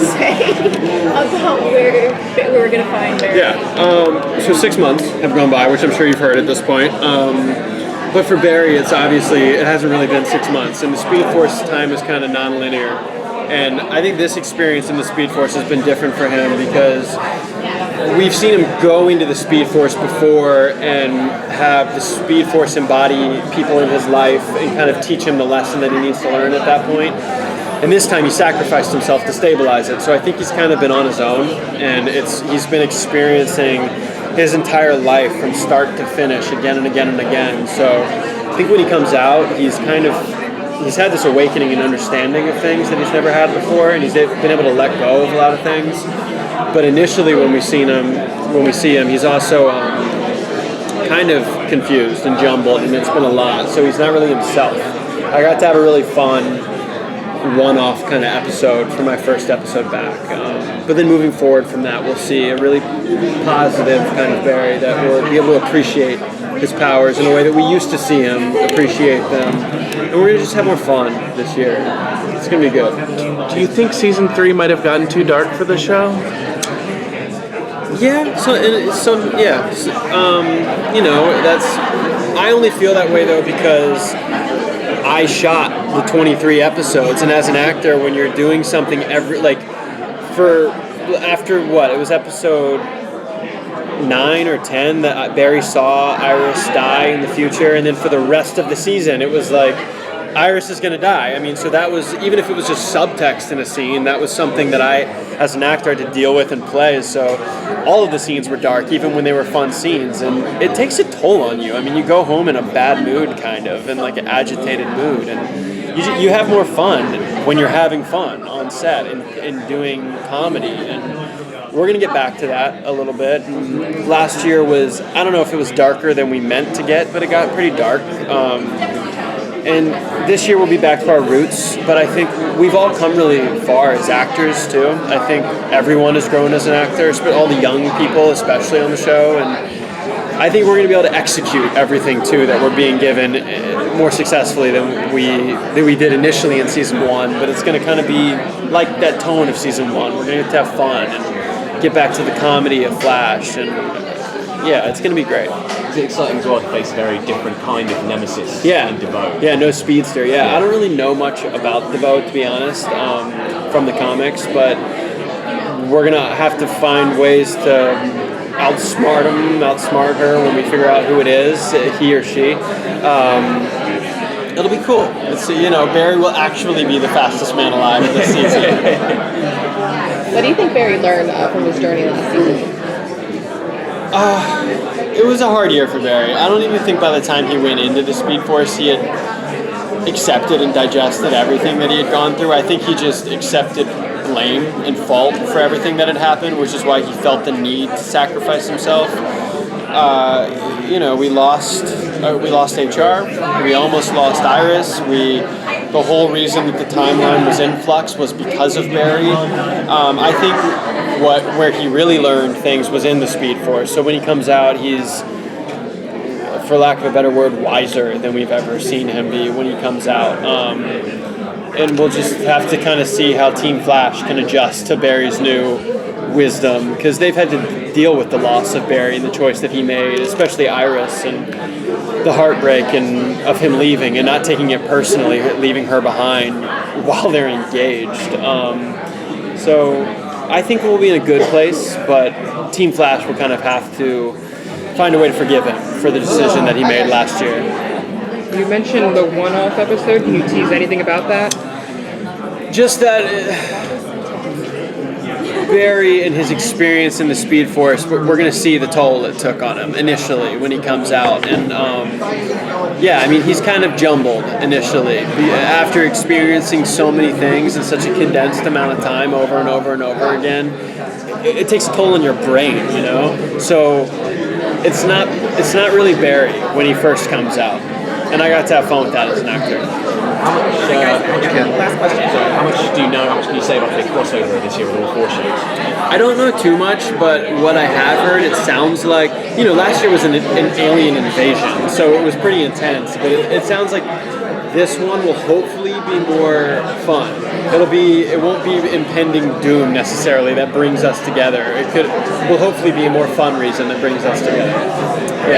say about where we're going to find Barry? Yeah, so 6 months have gone by, which I'm sure you've heard at this point. But for Barry, it hasn't really been 6 months, and the Speed Force time is kind of non-linear. And I think this experience in the Speed Force has been different for him because we've seen him go into the Speed Force before and have the Speed Force embody people in his life and kind of teach him the lesson that he needs to learn at that point. And this time he sacrificed himself to stabilize it. So I think he's kind of been on his own, and he's been experiencing his entire life from start to finish again and again and again. So I think when he comes out, he's had this awakening and understanding of things that he's never had before, and he's been able to let go of a lot of things. But initially when we see him, he's also kind of confused and jumbled, and it's been a lot. So he's not really himself. I got to have a really fun one-off kind of episode for my first episode back. But then moving forward from that, we'll see a really positive kind of Barry that will be able to appreciate his powers in a way that we used to see him appreciate them. And we're going to just have more fun this year. It's going to be good. Do you think season 3 might have gotten too dark for the show? Yeah, I only feel that way though because I shot the 23 episodes, and as an actor, when you're doing something it was episode 9 or 10 that Barry saw Iris die in the future, and then for the rest of the season, it was like, Iris is going to die. I mean, so that was, even if it was just subtext in a scene, that was something that I, as an actor, had to deal with and play. So all of the scenes were dark, even when they were fun scenes. And it takes a toll on you. I mean, you go home in a bad mood, kind of, in like an agitated mood. And you have more fun when you're having fun on set and doing comedy. And we're going to get back to that a little bit. And last year was, I don't know if it was darker than we meant to get, but it got pretty dark. And this year we'll be back to our roots, but I think we've all come really far as actors too. I think everyone has grown as an actor, all the young people especially on the show, and I think we're going to be able to execute everything too that we're being given more successfully than we did initially in season 1, but it's going to kind of be like that tone of season 1. We're going to get to have fun and get back to the comedy of Flash, and yeah, it's going to be great. Is it exciting as well to face a very different kind of nemesis in DeVoe? Yeah, no speedster. Yeah, I don't really know much about DeVoe, to be honest, from the comics, but we're going to have to find ways to outsmart her when we figure out who it is, he or she. It'll be cool. Barry will actually be the fastest man alive this season. What do you think Barry learned from his journey last season? It was a hard year for Barry. I don't even think by the time he went into the Speed Force he had accepted and digested everything that he had gone through. I think he just accepted blame and fault for everything that had happened, which is why he felt the need to sacrifice himself. We lost HR. We almost lost Iris. The whole reason that the timeline was in flux was because of Barry. I think where he really learned things was in the Speed Force. So when he comes out, he's, for lack of a better word, wiser than we've ever seen him be when he comes out. And we'll just have to kind of see how Team Flash can adjust to Barry's new wisdom, because they've had to deal with the loss of Barry and the choice that he made, especially Iris, and the heartbreak of him leaving and not taking it personally, leaving her behind while they're engaged. So I think we'll be in a good place, but Team Flash will kind of have to find a way to forgive him for the decision that he made last year. You mentioned the one-off episode. Can you tease anything about that? Just that Barry and his experience in the Speed Force, we're going to see the toll it took on him initially when he comes out. And he's kind of jumbled initially. After experiencing so many things in such a condensed amount of time over and over and over again, it takes a toll on your brain, So it's not really Barry when he first comes out. And I got to have fun with that as an actor. Last question. How much do you know? How much can you say about the crossover this year with all 4 shows? I don't know too much, but what I have heard, it sounds like, last year was an alien invasion, so it was pretty intense. But it sounds like this one will hopefully be more fun. It won't be impending doom necessarily that brings us together. Will hopefully be a more fun reason that brings us together. Yeah.